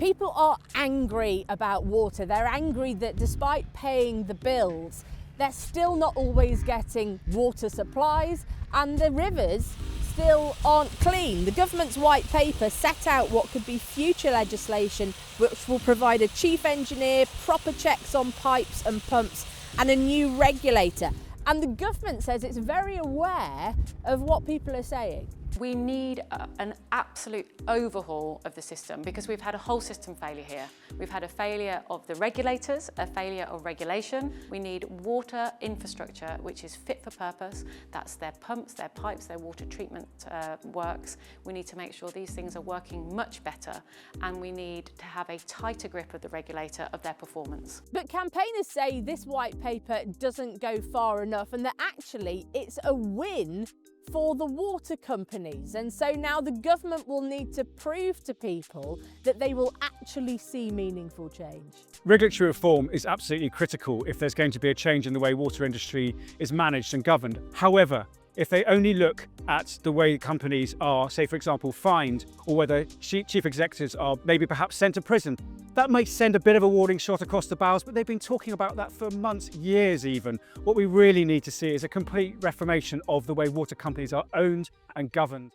People are angry about water. They're angry that despite paying the bills, they're still not always getting water supplies, and the rivers still aren't clean. The government's white paper set out what could be future legislation which will provide a chief engineer, proper checks on pipes and pumps, and a new regulator. And the government says it's very aware of what people are saying. We need an absolute overhaul of the system because we've had a whole system failure here. We've had a failure of the regulators, a failure of regulation. We need water infrastructure which is fit for purpose. That's their pumps, their pipes, their water treatment works. We need to make sure these things are working much better, and we need to have a tighter grip of the regulator of their performance. But campaigners say this white paper doesn't go far enough and that actually it's a win for the water companies, and so now the government will need to prove to people that they will actually see meaningful change. Regulatory reform is absolutely critical if there's going to be a change in the way water industry is managed and governed. However, if they only look at the way companies are, say for example, fined, or whether chief executives are maybe perhaps sent to prison, that may send a bit of a warning shot across the bows, but they've been talking about that for months, years even. What we really need to see is a complete reformation of the way water companies are owned and governed.